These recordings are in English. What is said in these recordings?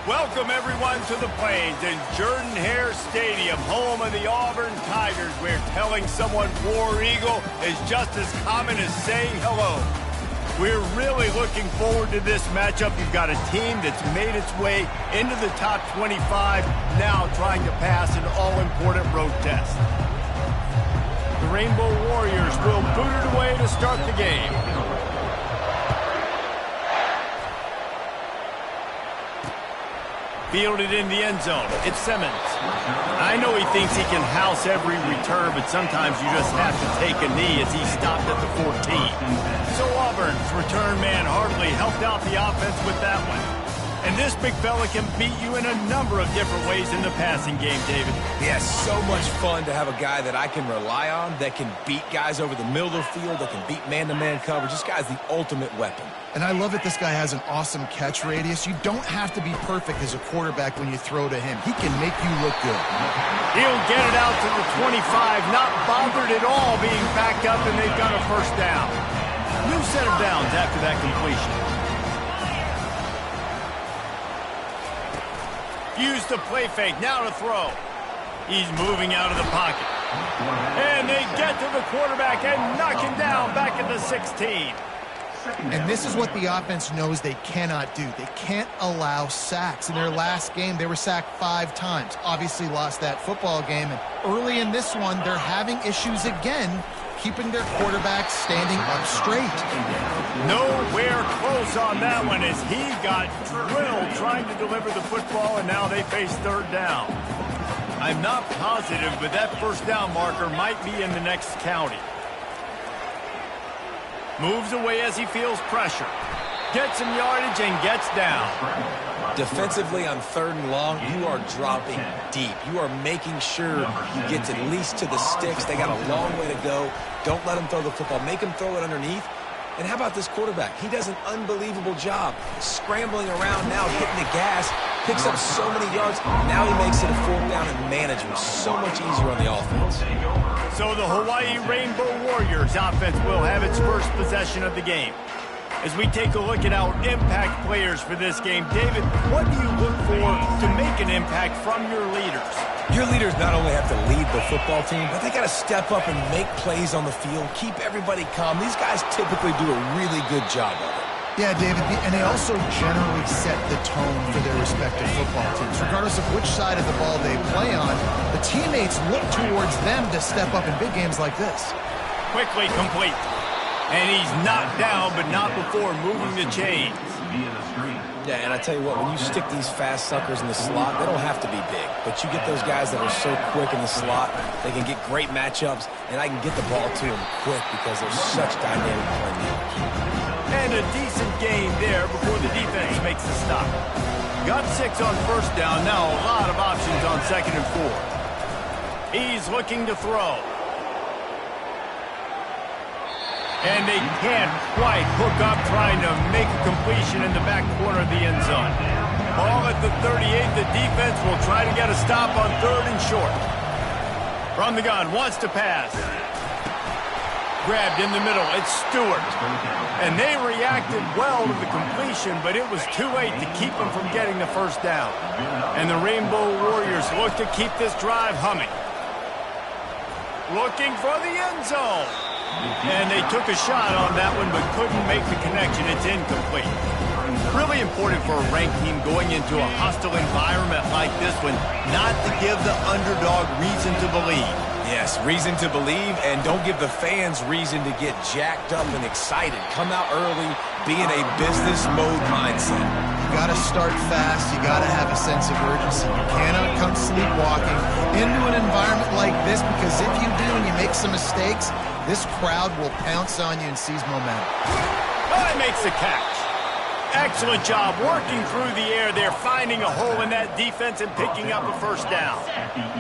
Welcome, everyone, to the Plains in Jordan-Hare Stadium, home of the Auburn Tigers, where telling someone War Eagle is just as common as saying hello. We're really looking forward to this matchup. You've got a team that's made its way into the top 25, now trying to pass an all-important road test. The Rainbow Warriors will boot it away to start the game. Fielded in the end zone. It's Simmons. I know he thinks he can house every return, but sometimes you just have to take a knee as he stopped at the 14. So Auburn's return man hardly helped out the offense with that one. And this big fella can beat you in a number of different ways in the passing game, David. Yeah, so much fun to have a guy that I can rely on, that can beat guys over the middle of the field, that can beat man-to-man coverage. This guy's the ultimate weapon. And I love that this guy has an awesome catch radius. You don't have to be perfect as a quarterback when you throw to him. He can make you look good. He'll get it out to the 25, not bothered at all being backed up, and they've got a first down. New set of downs after that completion. Use the play fake, now to throw. He's moving out of the pocket. And they get to the quarterback and knock him down back at the 16. And this is what the offense knows they cannot do. They can't allow sacks. In their last game, they were sacked 5 times. Obviously lost that football game. And early in this one, they're having issues again, keeping their quarterback standing up straight. Nowhere close on that one as he got drilled trying to deliver the football, and now they face third down. I'm not positive, but that first down marker might be in the next county. Moves away as he feels pressure. Gets some yardage and gets down. Defensively on third and long, you are dropping deep. You are making sure he gets at least to the sticks. They got a long way to go. Don't let him throw the football. Make him throw it underneath. And how about this quarterback? He does an unbelievable job scrambling around now, hitting the gas, picks up so many yards. Now he makes it a 4th down and management so much easier on the offense. So the Hawaii Rainbow Warriors offense will have its first possession of the game. As we take a look at our impact players for this game, David, what do you look for to make an impact from your leaders? Your leaders not only have to lead the football team, but they got to step up and make plays on the field, keep everybody calm. These guys typically do a really good job of it. Yeah, David, and they also generally set the tone for their respective football teams. Regardless of which side of the ball they play on, the teammates look towards them to step up in big games like this. Quickly complete. And he's knocked down, but not before moving the chains. Yeah, and I tell you what, when you stick these fast suckers in the slot, they don't have to be big. But you get those guys that are so quick in the slot, they can get great matchups, and I can get the ball to them quick because they're such dynamic playmakers. And a decent gain there before the defense makes the stop. Got 6 on first down, now a lot of options on 2nd and 4. He's looking to throw. And they can't quite hook up trying to make a completion in the back corner of the end zone. Ball at the 38, the defense will try to get a stop on 3rd and short. From the gun, wants to pass. Grabbed in the middle, it's Stewart. And they reacted well to the completion, but it was too late to keep them from getting the first down. And the Rainbow Warriors look to keep this drive humming. Looking for the end zone. And they took a shot on that one, but couldn't make the connection. It's incomplete. Really important for a ranked team going into a hostile environment like this one, not to give the underdog reason to believe. Yes, reason to believe, and don't give the fans reason to get jacked up and excited. Come out early, be in a business mode mindset. You got to start fast. You got to have a sense of urgency. You cannot come sleepwalking into an environment like this, because if you do and you make some mistakes, this crowd will pounce on you and seize momentum. Oh, he makes the catch. Excellent job working through the air there, finding a hole in that defense and picking up a first down.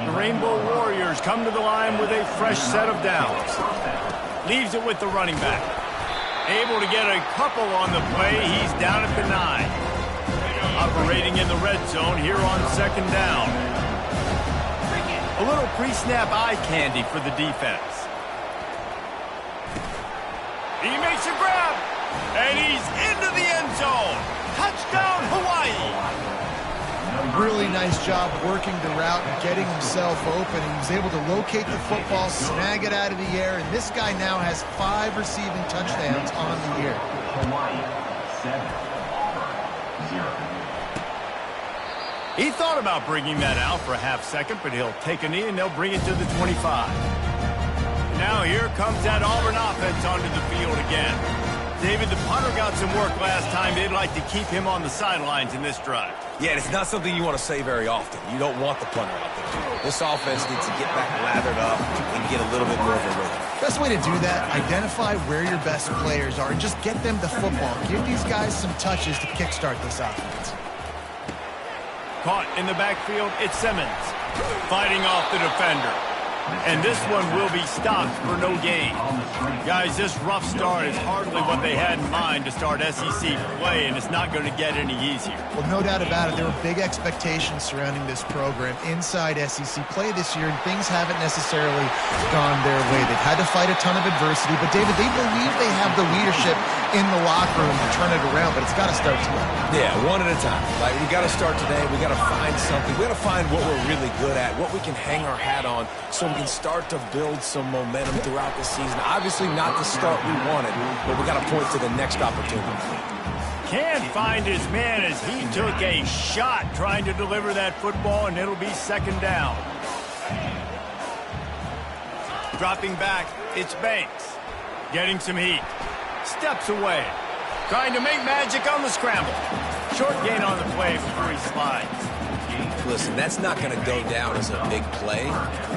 The Rainbow Warriors come to the line with a fresh set of downs. Leaves it with the running back. Able to get a couple on the play. He's down at the 9. Operating in the red zone here on 2nd down. A little pre-snap eye candy for the defense. He makes a grab. And he's into the end zone. Touchdown, Hawaii. Really nice job working the route and getting himself open. He was able to locate the football, snag it out of the air, and this guy now has 5 receiving touchdowns on the year. Hawaii, 7, Auburn, 0. He thought about bringing that out for a half second, but he'll take a knee and they'll bring it to the 25. Now here comes that Auburn offense onto the field again. David, the punter got some work last time. They'd like to keep him on the sidelines in this drive. Yeah, and it's not something you want to say very often. You don't want the punter out there. This offense needs to get back lathered up and get a little bit more of a rhythm. Best way to do that, identify where your best players are and just get them the football. Give these guys some touches to kickstart this offense. Caught in the backfield, it's Simmons. Fighting off the defender. And this one will be stopped for no gain. Guys, this rough start is hardly what they had in mind to start SEC play, and it's not going to get any easier. Well, no doubt about it. There were big expectations surrounding this program inside SEC play this year, and things haven't necessarily gone their way. They've had to fight a ton of adversity, but, David, they believe they have the leadership in the locker room to turn it around, but it's got to start today. Yeah, one at a time. Like, we got to start today. We got to find something. We got to find what we're really good at, what we can hang our hat on, so we can start to build some momentum throughout the season. Obviously not the start we wanted, but we got to point to the next opportunity. Can't find his man as he took a shot trying to deliver that football, and it'll be second down. Dropping back, it's Banks. Getting some heat. Steps away. Trying to make magic on the scramble. Short gain on the play before he slides. Listen, that's not going to go down as a big play,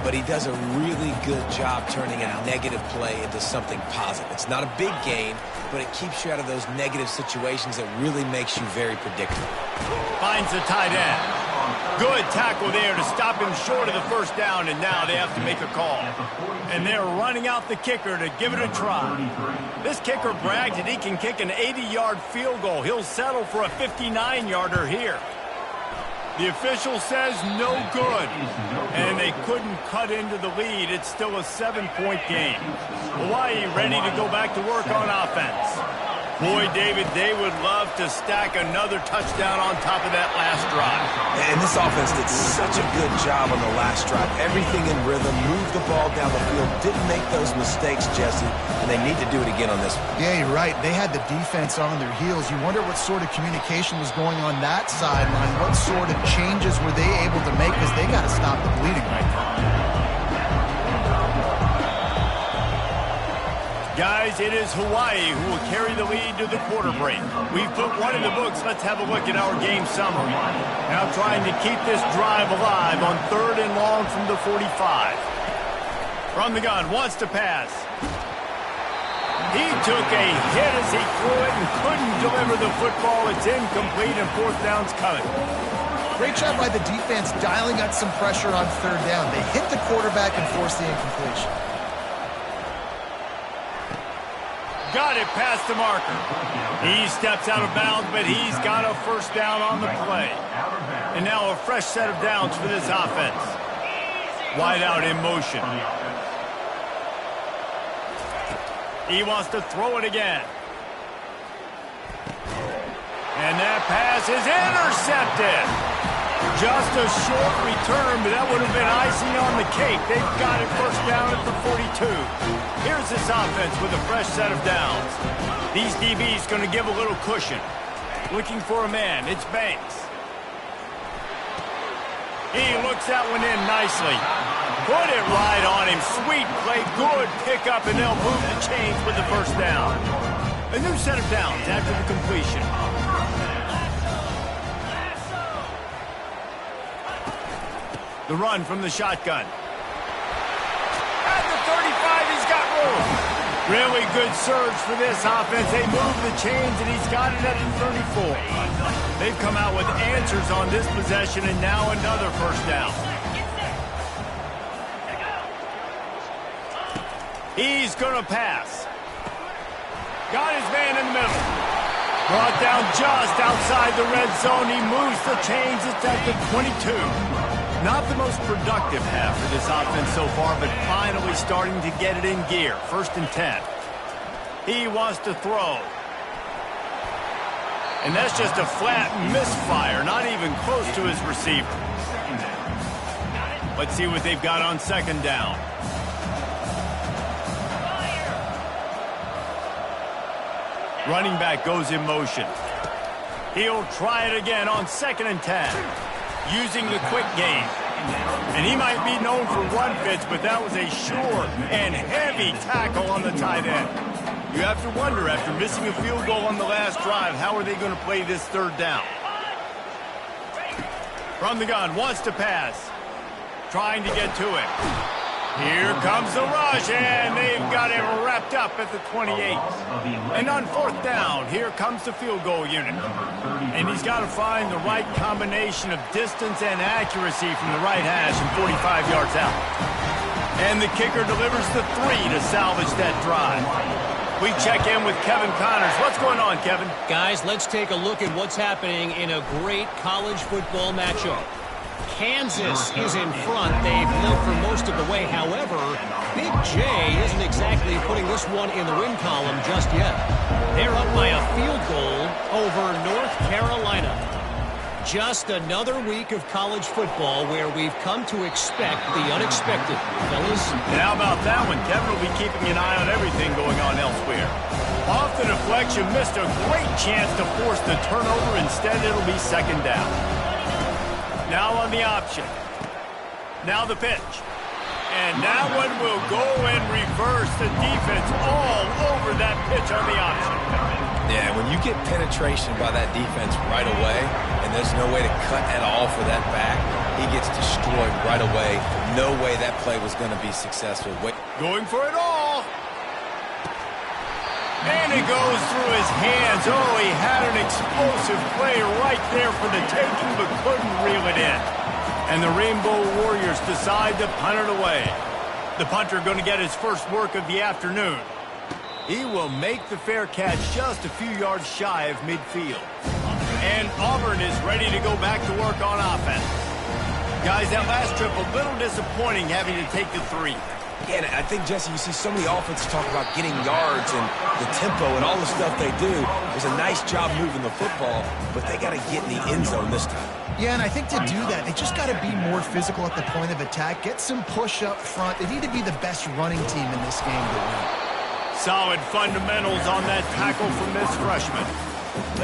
but he does a really good job turning a negative play into something positive. It's not a big gain, but it keeps you out of those negative situations that really makes you very predictable. Finds the tight end. Good tackle there to stop him short of the first down, and now they have to make a call. And they're running out the kicker to give it a try. This kicker bragged that he can kick an 80-yard field goal. He'll settle for a 59-yarder here. The official says no good, and they couldn't cut into the lead. It's still a 7-point game. Hawaii ready to go back to work on offense. Boy, David, they would love to stack another touchdown on top of that last drive. And this offense did such a good job on the last drive. Everything in rhythm, moved the ball down the field, didn't make those mistakes, Jesse, and they need to do it again on this one. Yeah, you're right. They had the defense on their heels. You wonder what sort of communication was going on that sideline. What sort of changes were they able to make, because they got to stop the bleeding right now. Guys, it is Hawaii who will carry the lead to the quarter break. We've put one in the books. Let's have a look at our game summary. Now trying to keep this drive alive on 3rd and long from the 45. From the gun, wants to pass. He took a hit as he threw it and couldn't deliver the football. It's incomplete and 4th down's coming. Great job by the defense dialing up some pressure on 3rd down. They hit the quarterback and forced the incompletion. Got it past the marker. He steps out of bounds, but he's got a 1st down on the play. And now a fresh set of downs for this offense. Wide out in motion. He wants to throw it again. And that pass is intercepted. Just a short return, but that would have been icing on the cake. They've got it 1st down at the 42. Here's this offense with a fresh set of downs. These DBs going to give a little cushion. Looking for a man. It's Banks. He looks that one in nicely. Put it right on him. Sweet play. Good pickup, and they'll move the chains with the 1st down. A new set of downs after the completion. The run from the shotgun. At the 35, he's got room. Really good surge for this offense. They move the chains, and he's got it at the 34. They've come out with answers on this possession, and now another 1st down. He's going to pass. Got his man in the middle. Brought down just outside the red zone. He moves the chains. It's at the 22. Not the most productive half for this offense so far, but finally starting to get it in gear. 1st and 10. He wants to throw. And that's just a flat misfire, not even close to his receiver. Let's see what they've got on second down. Running back goes in motion. He'll try it again on 2nd and 10, using the quick game. And he might be known for run fits, but that was a sure and heavy tackle on the tight end. You have to wonder, after missing a field goal on the last drive, how are they going to play this 3rd down? From the gun, wants to pass. Trying to get to it. Here comes the rush, and they've got him wrapped up at the 28. And on 4th down, here comes the field goal unit. And he's got to find the right combination of distance and accuracy from the right hash and 45 yards out. And the kicker delivers the 3 to salvage that drive. We check in with Kevin Connors. What's going on, Kevin? Guys, let's take a look at what's happening in a great college football matchup. Kansas is in front. They've led for most of the way. However, Big J isn't exactly putting this one in the win column just yet. They're up by a field goal over North Carolina. Just another week of college football where we've come to expect the unexpected, fellas. And how about that one? Kevin will be keeping an eye on everything going on elsewhere. Off the deflection, missed a great chance to force the turnover. Instead, it'll be 2nd down. Now on the option. Now the pitch. And that one will go and reverse the defense all over that pitch on the option. Yeah, when you get penetration by that defense right away, and there's no way to cut at all for that back, he gets destroyed right away. No way that play was going to be successful. Going for it all. And it goes through his hands. Oh, he had an explosive play right there for the taking, but couldn't reel it in. And the Rainbow Warriors decide to punt it away. The punter going to get his first work of the afternoon. He will make the fair catch just a few yards shy of midfield. And Auburn is ready to go back to work on offense. Guys, that last trip, a little disappointing having to take the 3. Yeah, and I think, Jesse, you see so many offenses talk about getting yards and the tempo and all the stuff they do. It was a nice job moving the football, but they got to get in the end zone this time. Yeah, and I think to do that, they just got to be more physical at the point of attack, get some push up front. They need to be the best running team in this game to win. Solid fundamentals on that tackle from this freshman.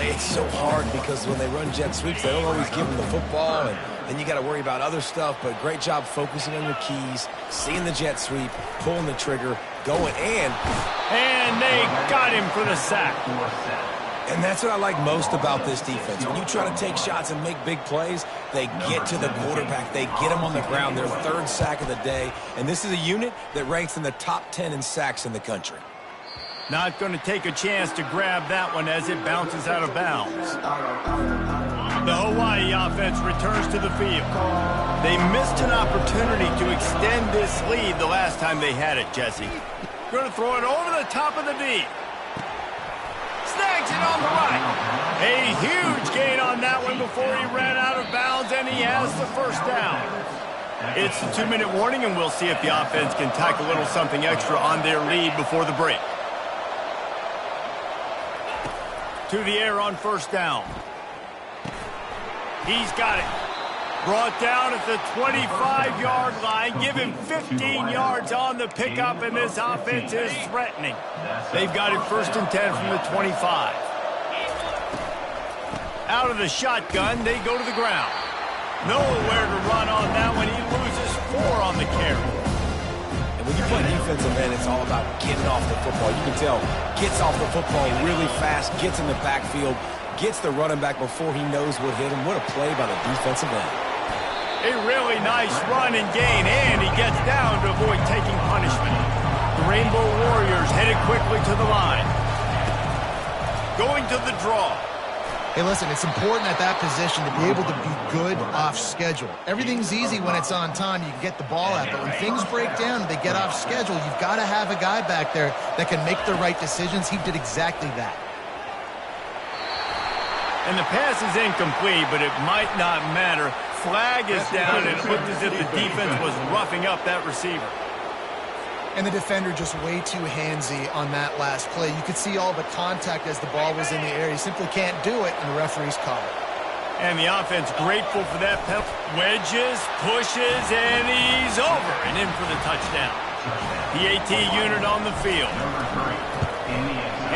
It's so hard because when they run jet sweeps, they don't always give them the football, and then you got to worry about other stuff. But great job focusing on your keys, seeing the jet sweep, pulling the trigger, going, and they got him for the sack. And that's what I like most about this defense. When you try to take shots and make big plays, they get to the quarterback. They get him on the ground. Their 3rd sack of the day. And this is a unit that ranks in the top 10 in sacks in the country. Not going to take a chance to grab that one as it bounces out of bounds. The Hawaii offense returns to the field. They missed an opportunity to extend this lead the last time they had it, Jesse. Going to throw it over the top of the D. Snags it on the right. A huge gain on that one before he ran out of bounds, and he has the 1st down. It's the 2-minute warning, and we'll see if the offense can tack a little something extra on their lead before the break. To the air on 1st down. He's got it. Brought down at the 25-yard line. Give him 15 yards on the pickup, and this offense is threatening. They've got it 1st and 10 from the 25. Out of the shotgun, they go to the ground. Nowhere to run on that one. He loses 4 on the carry. When you play defensive end, it's all about getting off the football. You can tell, gets off the football really fast, gets in the backfield, gets the running back before he knows what hit him. What a play by the defensive end. A really nice run and gain, and he gets down to avoid taking punishment. The Rainbow Warriors headed quickly to the line. Going to the draw. Hey, listen, it's important at that position to be able to be good off schedule. Everything's easy when it's on time. You can get the ball out, but when things break down and they get off schedule, you've got to have a guy back there that can make the right decisions. He did exactly that. And the pass is incomplete, but it might not matter. Flag is down, and it looked as if the defense was roughing up that receiver. And the defender just way too handsy on that last play. You could see all the contact as the ball was in the air. He simply can't do it, and the referee's called it. And the offense grateful for that penalty. Wedges, pushes, and he's over and in for the touchdown. The AT unit on the field.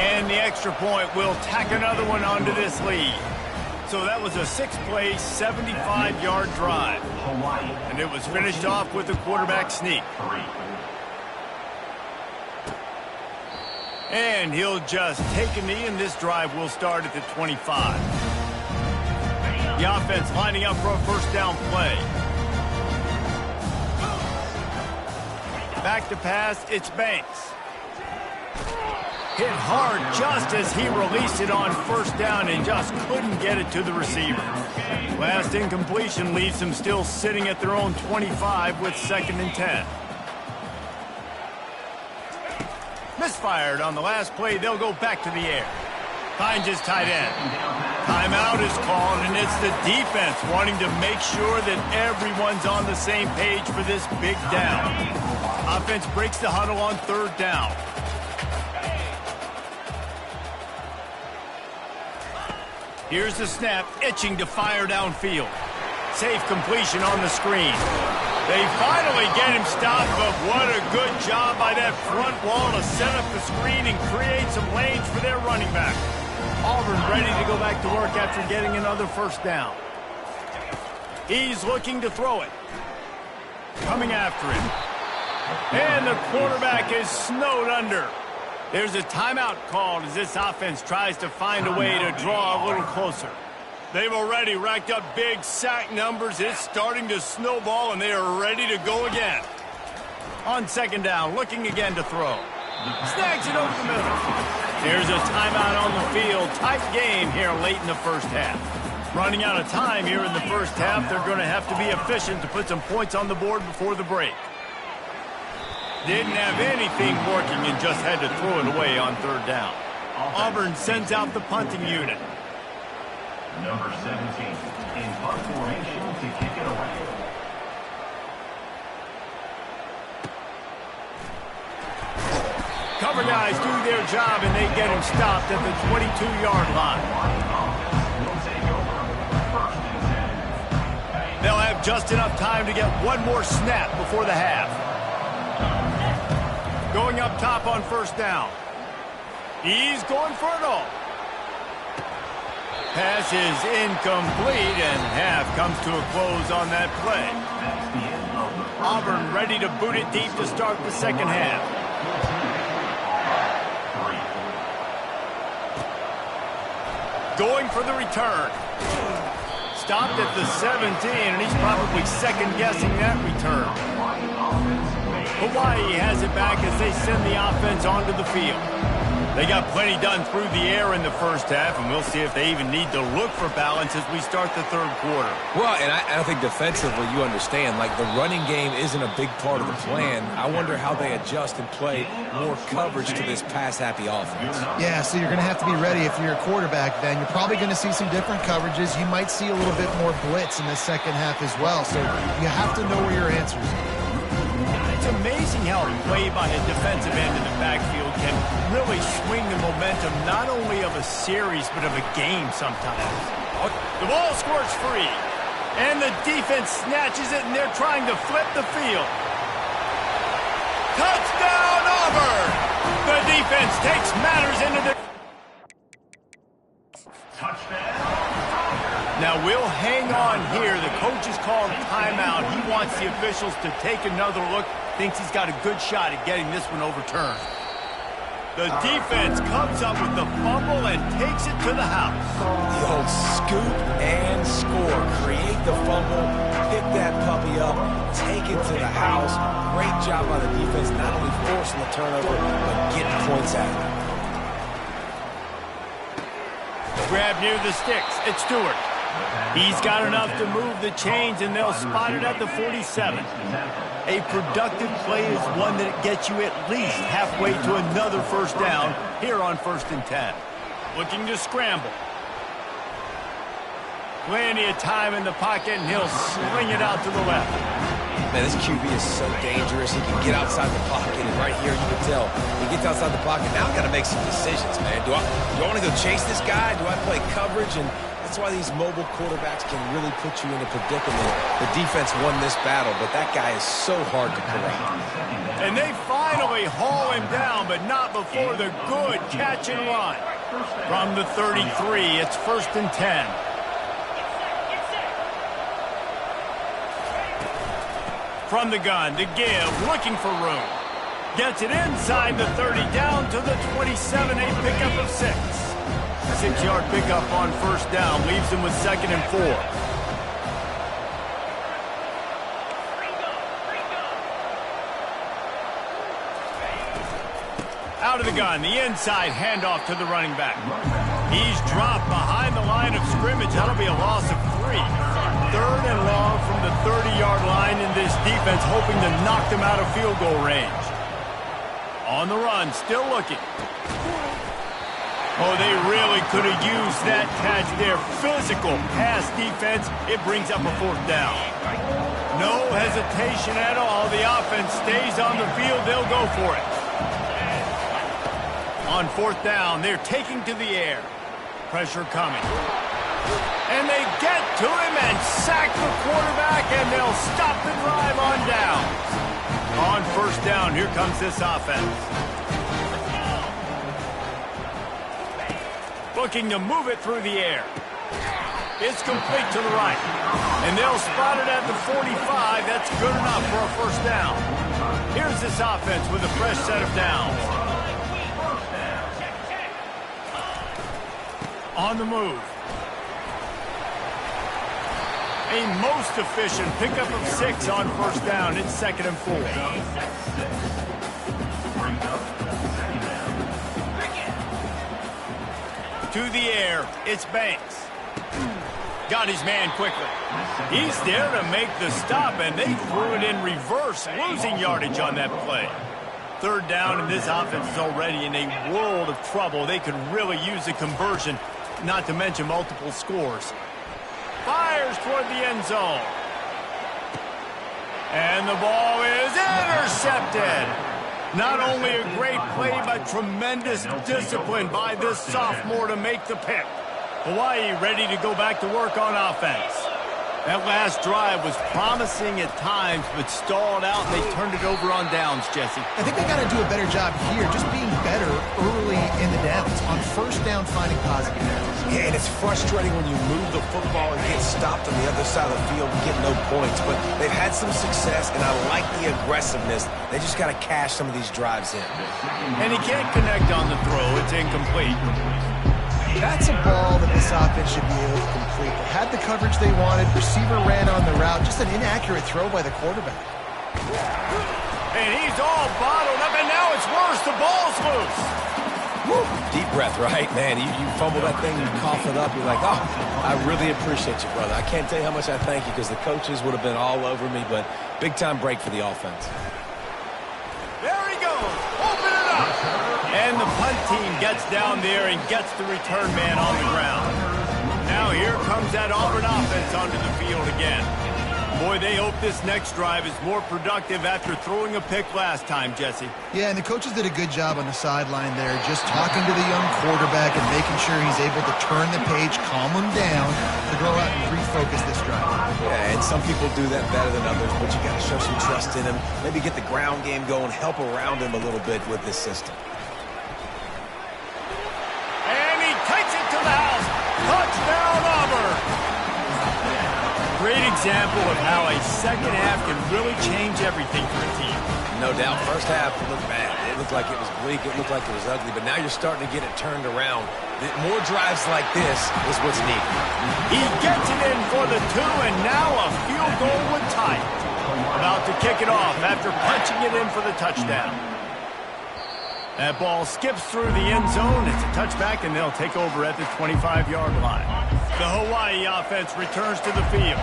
And the extra point will tack another one onto this lead. So that was a 6-play, 75-yard drive. And it was finished off with a quarterback sneak. And he'll just take a knee, and this drive will start at the 25. The offense lining up for a first down play. Back to pass, it's Banks. Hit hard just as he released it on first down and just couldn't get it to the receiver. Last incompletion leaves them still sitting at their own 25 with 2nd and 10. Misfired on the last play. They'll go back to the air. Finds his tight end. Timeout is called, and it's the defense wanting to make sure that everyone's on the same page for this big down. Offense breaks the huddle on 3rd down. Here's the snap, itching to fire downfield. Safe completion on the screen. They finally get him stopped, but what a good job by that front wall to set up the screen and create some lanes for their running back. Auburn ready to go back to work after getting another first down. He's looking to throw it. Coming after him. And the quarterback is snowed under. There's a timeout called as this offense tries to find a way to draw a little closer. They've already racked up big sack numbers. It's starting to snowball, and they are ready to go again. On 2nd down, looking again to throw. Snags it over the middle. There's a timeout on the field. Tight game here late in the first half. Running out of time here in the first half. They're going to have to be efficient to put some points on the board before the break. Didn't have anything working and just had to throw it away on 3rd down. Auburn sends out the punting unit. Number 17 in punt formation to kick it away. Cover guys do their job, and they get him stopped at the 22-yard line. They'll have just enough time to get one more snap before the half. Going up top on 1st down. He's going for it all. Pass is incomplete, and half comes to a close on that play. Auburn ready to boot it deep to start the 2nd half. Going for the return. Stopped at the 17, and he's probably second-guessing that return. Hawaii has it back as they send the offense onto the field. They got plenty done through the air in the first half, and we'll see if they even need to look for balance as we start the 3rd quarter. Well, and I think defensively you understand, like the running game isn't a big part of the plan. I wonder how they adjust and play more coverage to this pass-happy offense. Yeah, so you're going to have to be ready if you're a quarterback then. You're probably going to see some different coverages. You might see a little bit more blitz in the 2nd half as well, so you have to know where your answers are. It's amazing how a play by a defensive end in the backfield can really swing the momentum not only of a series but of a game sometimes. The ball squirts free, and the defense snatches it, and they're trying to flip the field. Touchdown, Auburn! The defense takes matters into the... Touchdown. Now we'll hang on here. The coach has called timeout. He wants the officials to take another look. Thinks he's got a good shot at getting this one overturned. The defense comes up with the fumble and takes it to the house. The old scoop and score. Create the fumble, pick that puppy up, take it to the house. Great job by the defense, not only forcing the turnover, but getting points out of it. Grab near the sticks. It's Stewart. He's got enough to move the chains, and they'll spot it at the 47. A productive play is one that gets you at least halfway to another first down here on 1st and 10. Looking to scramble. Plenty of time in the pocket, and he'll sling it out to the left. Man, this QB is so dangerous. He can get outside the pocket, and right here you can tell he gets outside the pocket. Now I got to make some decisions, man. Do I want to go chase this guy? Do I play coverage? And that's why these mobile quarterbacks can really put you in a predicament. The defense won this battle, but that guy is so hard to corral. And they finally haul him down, but not before the good catch and run. From the 33, it's 1st and 10. From the gun to give, looking for room. Gets it inside the 30, down to the 27, a pickup of 6. 6-yard pickup on 1st down, leaves him with 2nd and 4. Out of the gun, the inside handoff to the running back. He's dropped behind the line of scrimmage. That'll be a loss of 3. 3rd and long from the 30-yard line, in this defense hoping to knock them out of field goal range. On the run, still looking. Oh, they really could have used that catch there. Physical pass defense. It brings up a 4th down. No hesitation at all. The offense stays on the field. They'll go for it. On 4th down, they're taking to the air. Pressure coming. And they get to him and sack the quarterback, and they'll stop the drive on down. On 1st down, here comes this offense. Looking to move it through the air. It's complete to the right. And they'll spot it at the 45. That's good enough for a 1st down. Here's this offense with a fresh set of downs. On the move. A most efficient pickup of 6 on 1st down. It's 2nd and 4. To the air, it's Banks. Got his man quickly. He's there to make the stop, and they threw it in reverse, losing yardage on that play. 3rd down, and this offense is already in a world of trouble. They could really use a conversion, not to mention multiple scores. Fires toward the end zone. And the ball is intercepted. Not only a great play, but tremendous discipline by this sophomore to make the pick. Hawaii ready to go back to work on offense. That last drive was promising at times, but stalled out, and they turned it over on downs, Jesse. I think they got to do a better job here, just being better early in the downs. On 1st down, finding positive downs. Yeah, and it's frustrating when you move the football and get stopped on the other side of the field and get no points. But they've had some success, and I like the aggressiveness. They just got to cash some of these drives in. And he can't connect on the throw. It's incomplete. That's a ball that this offense should be able to complete. They had the coverage they wanted. Receiver ran on the route. Just an inaccurate throw by the quarterback. And he's all bottled up, and now it's worse. The ball's loose. Woo. Deep breath, right? Man, you fumble that thing, you cough it up. You're like, oh, I really appreciate you, brother. I can't tell you how much I thank you, because the coaches would have been all over me, but big-time break for the offense. There he goes. Open it up. And the punt team gets down there and gets the return man on the ground. Now here comes that Auburn offense onto the field again. Boy, they hope this next drive is more productive after throwing a pick last time, Jesse. Yeah, and the coaches did a good job on the sideline there, just talking to the young quarterback and making sure he's able to turn the page, calm him down, to go out and refocus this drive. Yeah, and some people do that better than others, but you got to show some trust in him. Maybe get the ground game going, help around him a little bit with this system. And he takes it to the house. Touchdown, Auburn. Great example of how a second half can really change everything for a team. No doubt. First half looked bad. It looked like it was bleak. It looked like it was ugly. But now you're starting to get it turned around. More drives like this is what's needed. He gets it in for the 2, and now a field goal would tie it. About to kick it off after punching it in for the touchdown. That ball skips through the end zone. It's a touchback, and they'll take over at the 25-yard line. The Hawaii offense returns to the field.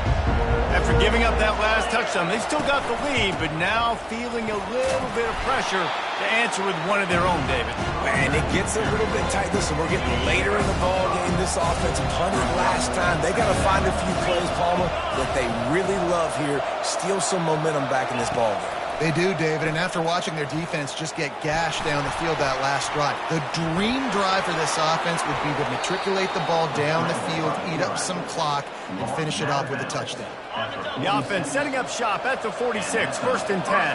After giving up that last touchdown, they still got the lead, but now feeling a little bit of pressure to answer with one of their own, David. And it gets a little bit tight. Listen, we're getting later in the ball game. This offense punted last time. They got to find a few plays, Palmer, that they really love here. Steal some momentum back in this ball game. They do, David, and after watching their defense just get gashed down the field that last drive, the dream drive for this offense would be to matriculate the ball down the field, eat up some clock, and finish it off with a touchdown. The offense setting up shop at the 46, 1st and 10.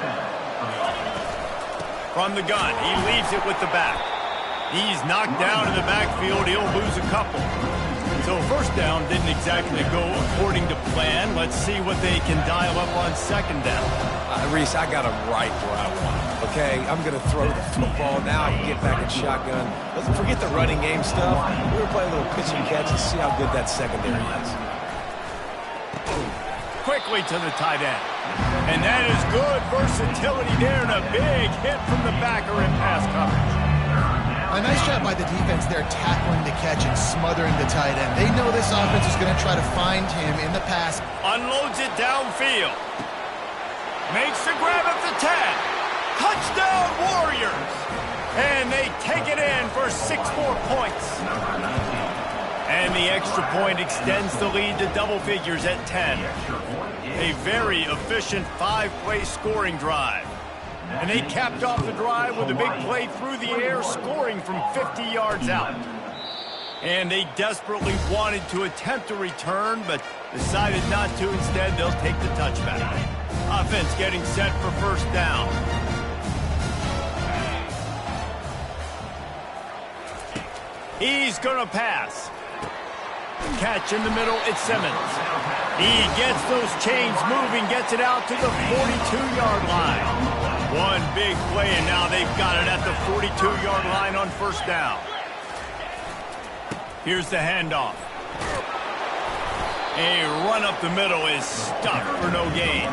From the gun, he leaves it with the back. He's knocked down in the backfield. He'll lose a couple. So 1st down didn't exactly go according to plan. Let's see what they can dial up on 2nd down. Reese, I got him right where I want him. Okay, I'm going to throw the football. Now I can get back in shotgun. Let's forget the running game stuff. We're going to play a little pitch and catch and see how good that secondary is. Quickly to the tight end. And that is good versatility there and a big hit from the backer in pass coverage. A nice job by the defense there tackling the catch and smothering the tight end. They know this offense is going to try to find him in the pass. Unloads it downfield. Makes the grab at the 10. Touchdown Warriors. And they take it in for 6 more points. And the extra point extends the lead to double figures at 10. A very efficient 5-play scoring drive. And they capped off the drive with a big play through the air, scoring from 50 yards out. And they desperately wanted to attempt a return, but decided not to. Instead, they'll take the touchback. Offense getting set for 1st down. He's going to pass. Catch in the middle, it's Simmons. He gets those chains moving, gets it out to the 42-yard line. One big play, and now they've got it at the 42-yard line on 1st down. Here's the handoff. A run up the middle is stuffed for no gain.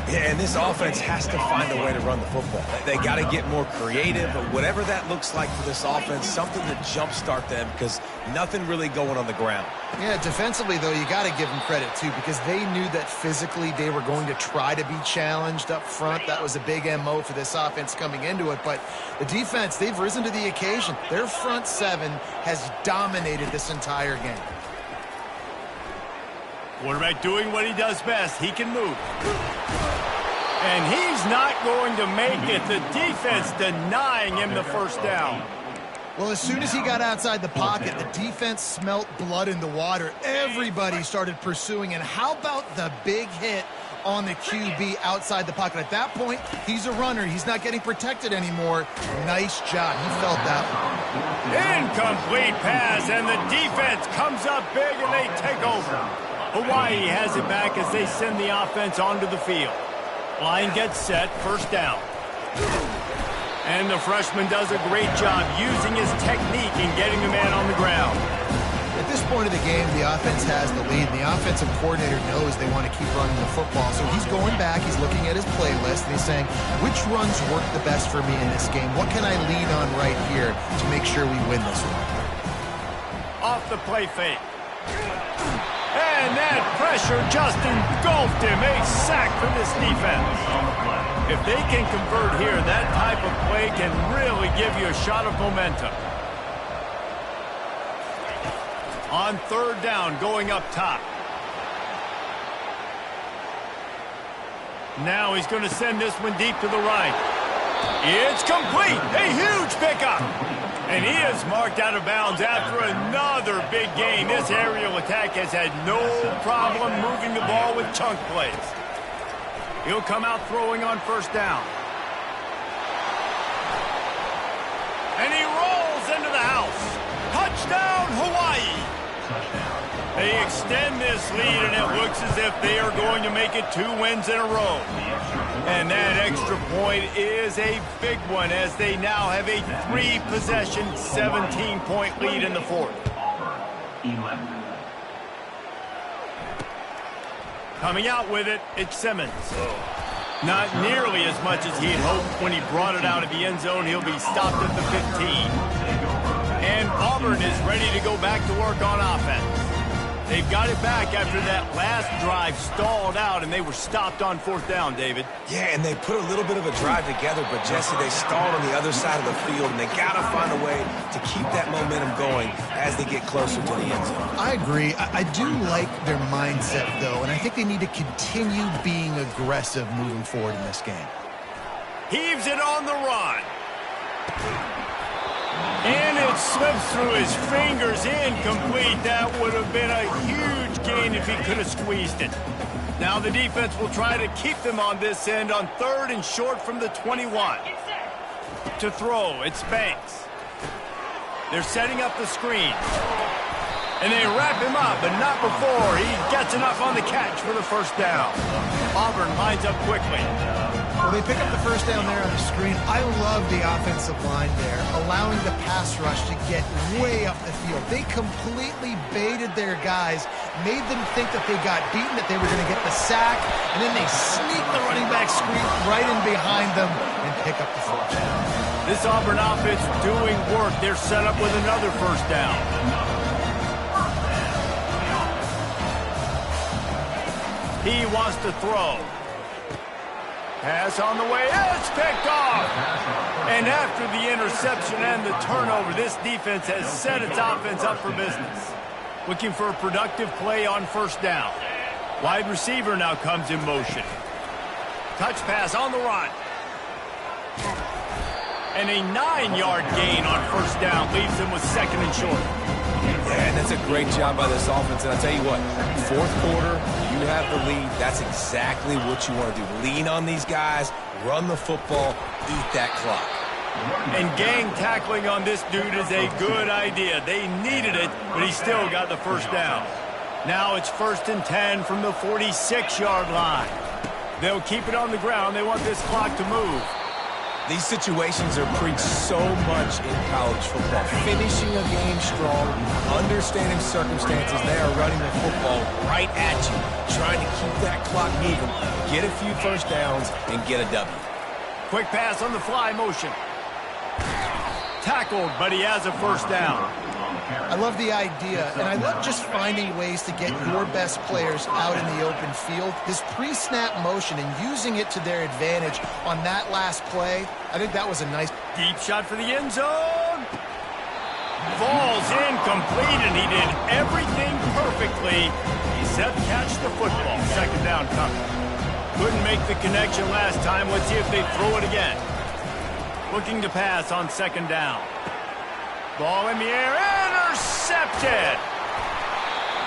Yeah, and this offense has to find a way to run the football. They got to get more creative, but whatever that looks like for this offense, something to jumpstart them because nothing really going on the ground. Yeah, defensively, though, you got to give them credit, too, because they knew that physically they were going to try to be challenged up front. That was a big MO for this offense coming into it, but the defense, they've risen to the occasion. Their front 7 has dominated this entire game. Quarterback doing what he does best. He can move. And he's not going to make it. The defense denying him the 1st down. Well, as soon as he got outside the pocket, the defense smelt blood in the water. Everybody started pursuing. And how about the big hit on the QB outside the pocket? At that point, he's a runner. He's not getting protected anymore. Nice job. He felt that one. Incomplete pass, and the defense comes up big, and they take over. Hawaii has it back as they send the offense onto the field. Line gets set, 1st down. And the freshman does a great job using his technique and getting the man on the ground. At this point of the game, the offense has the lead, and the offensive coordinator knows they want to keep running the football. So he's going back, he's looking at his playlist, and he's saying, which runs work the best for me in this game? What can I lean on right here to make sure we win this one? Off the play fake. And that pressure just engulfed him. A sack for this defense. If they can convert here, that type of play can really give you a shot of momentum. On 3rd down, going up top. Now he's going to send this one deep to the right. It's complete. A huge pickup. And he is marked out of bounds after another big gain. This aerial attack has had no problem moving the ball with chunk plays. He'll come out throwing on 1st down. And he rolls into the house. Touchdown, Hawaii. They extend this lead, and it looks as if they are going to make it 2 wins in a row. And that extra point is a big one as they now have a 3-possession, 17-point lead in the 4th. Coming out with it, it's Simmons. Not nearly as much as he had hoped when he brought it out of the end zone. He'll be stopped at the 15. And Auburn is ready to go back to work on offense. They've got it back after that last drive stalled out, and they were stopped on 4th down, David. Yeah, and they put a little bit of a drive together, but, Jesse, they stalled on the other side of the field, and they got to find a way to keep that momentum going as they get closer to the end zone. I agree. I do like their mindset, though, and I think they need to continue being aggressive moving forward in this game. Heaves it on the run. And it slips through his fingers, incomplete. That would have been a huge gain if he could have squeezed it. Now the defense will try to keep them on this end on 3rd and short from the 21. To throw, it's Banks. They're setting up the screen. And they wrap him up, but not before he gets enough on the catch for the 1st down. Auburn lines up quickly. Well, they pick up the 1st down there on the screen. I love the offensive line there, allowing the pass rush to get way up the field. They completely baited their guys, made them think that they got beaten, that they were going to get the sack, and then they sneak the running back screen right in behind them and pick up the 1st down. This Auburn offense doing work. They're set up with another 1st down. He wants to throw. Pass on the way. It's picked off. And after the interception and the turnover, this defense has set its offense up for business. Looking for a productive play on 1st down. Wide receiver now comes in motion. Touch pass on the run. And a 9-yard gain on 1st down leaves them with 2nd and short. Yeah, and that's a great job by this offense. And I'll tell you what, 4th quarter, you have the lead. That's exactly what you want to do. Lean on these guys, run the football, eat that clock. And gang tackling on this dude is a good idea. They needed it, but he still got the 1st down. Now it's 1st and 10 from the 46-yard line. They'll keep it on the ground. They want this clock to move. These situations are preached so much in college football. Finishing a game strong, understanding circumstances. They are running the football right at you, trying to keep that clock moving, get a few 1st downs, and get a W. Quick pass on the fly motion. Tackled, but he has a 1st down. I love the idea, and I love just finding ways to get your best players out in the open field. His pre-snap motion and using it to their advantage on that last play, I think that was a nice... Deep shot for the end zone. Falls incomplete, and he did everything perfectly except catch the football. 2nd down coming. Couldn't make the connection last time. Let's see if they throw it again. Looking to pass on 2nd down. Ball in the air, intercepted.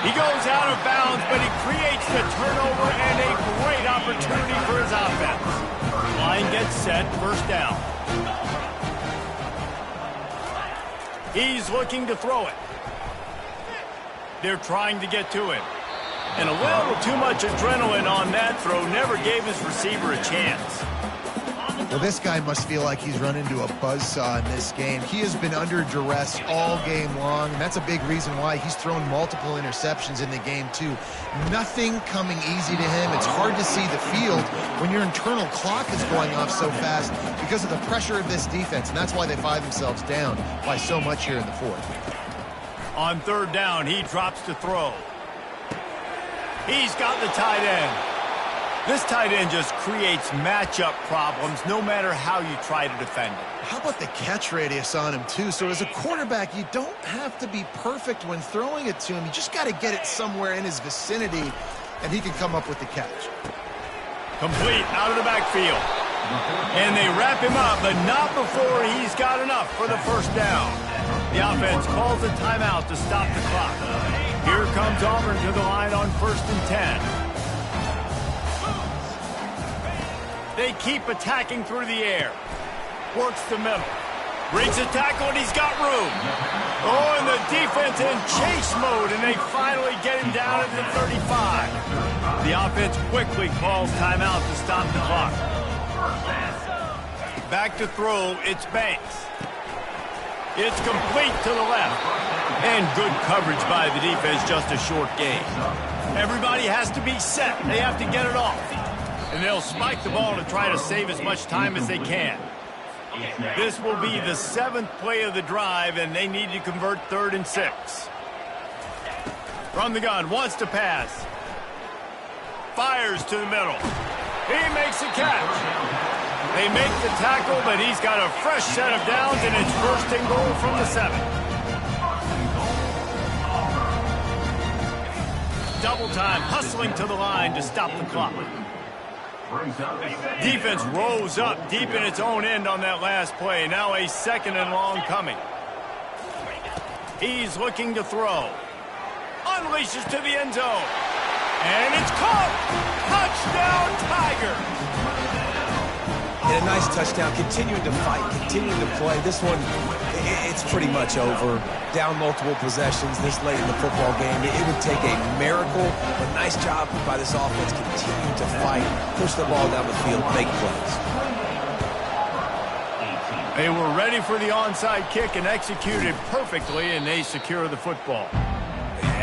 He goes out of bounds, but he creates the turnover and a great opportunity for his offense. Line gets set, 1st down. He's looking to throw it. They're trying to get to him. And a little too much adrenaline on that throw never gave his receiver a chance. Well, this guy must feel like he's run into a buzzsaw in this game. He has been under duress all game long, and that's a big reason why he's thrown multiple interceptions in the game, too. Nothing coming easy to him. It's hard to see the field when your internal clock is going off so fast because of the pressure of this defense, and that's why they find themselves down by so much here in the 4th. On 3rd down, he drops to throw. He's got the tight end. This tight end just creates matchup problems no matter how you try to defend it. How about the catch radius on him, too? So as a quarterback, you don't have to be perfect when throwing it to him. You just got to get it somewhere in his vicinity, and he can come up with the catch. Complete out of the backfield. And they wrap him up, but not before he's got enough for the 1st down. The offense calls a timeout to stop the clock. Here comes Auburn to the line on 1st and 10. They keep attacking through the air. Works the middle. Breaks a tackle, and he's got room. Oh, and the defense in chase mode, and they finally get him down at the 35. The offense quickly calls timeout to stop the clock. Back to throw, it's Banks. It's complete to the left. And good coverage by the defense, just a short gain. Everybody has to be set. They have to get it off. And they'll spike the ball to try to save as much time as they can. This will be the 7th play of the drive, and they need to convert 3rd and 6. From the gun, wants to pass. Fires to the middle. He makes a catch. They make the tackle, but he's got a fresh set of downs, and it's first and goal from the 7. Double time, hustling to the line to stop the clock. Defense rose up deep in its own end on that last play. Now a 2nd and long coming. He's looking to throw. Unleashes to the end zone. And it's caught. Touchdown, Tiger. And a nice touchdown. Continuing to fight, continuing to play. This one, it's pretty much over. Down multiple possessions this late in the football game. It would take a miracle, but nice job by this offense. Continuing to fight, push the ball down the field, make plays. They were ready for the onside kick and executed perfectly, and they secure the football.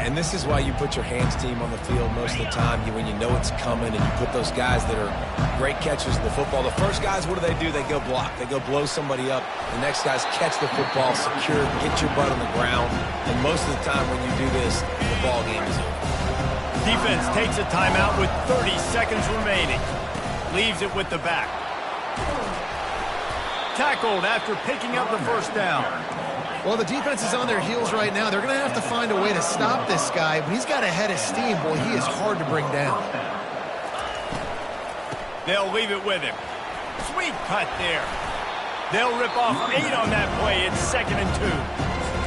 And this is why you put your hands team on the field most of the time when you know it's coming, and you put those guys that are great catchers of the football. The first guys, what do? They go block. They go blow somebody up. The next guys catch the football, secure, get your butt on the ground. And most of the time when you do this, the ball game is over. Defense takes a timeout with 30 seconds remaining. Leaves it with the back. Tackled after picking up the first down. Well, the defense is on their heels right now. They're going to have to find a way to stop this guy. When he's got a head of steam, boy, he is hard to bring down. They'll leave it with him. Sweet cut there. They'll rip off 8 on that play. It's 2nd and 2.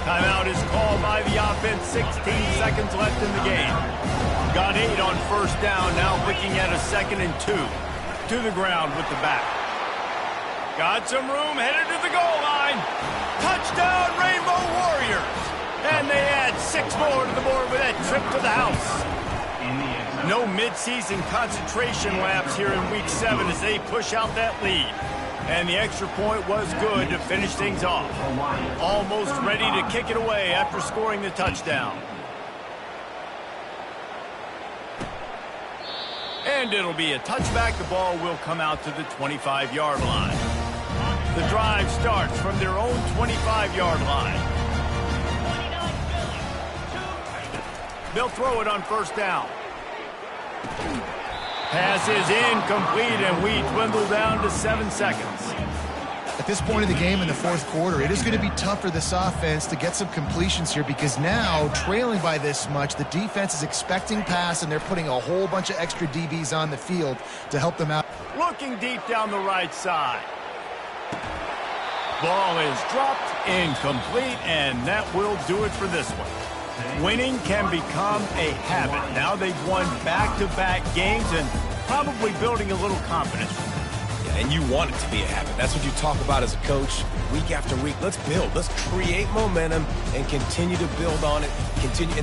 Timeout is called by the offense. 16 seconds left in the game. Got 8 on first down. Now looking at a 2nd and 2. To the ground with the back. Got some room, headed to the goal line. Touchdown, Rainbow Warriors. And they add 6 more to the board with that trip to the house. No midseason concentration laps here in Week 7 as they push out that lead. And the extra point was good to finish things off. Almost ready to kick it away after scoring the touchdown. And it'll be a touchback. The ball will come out to the 25-yard line. The drive starts from their own 25-yard line. They'll throw it on first down. Pass is incomplete, and we dwindle down to 7 seconds. At this point in the game in the fourth quarter, it is going to be tough for this offense to get some completions here because now, trailing by this much, the defense is expecting pass, and they're putting a whole bunch of extra DBs on the field to help them out. Looking deep down the right side. Ball is dropped, incomplete, and that will do it for this one. Winning can become a habit. Now they've won back-to-back games and probably building a little confidence. Yeah, and you want it to be a habit. That's what you talk about as a coach week after week. Let's build. Let's create momentum and continue to build on it. Continue.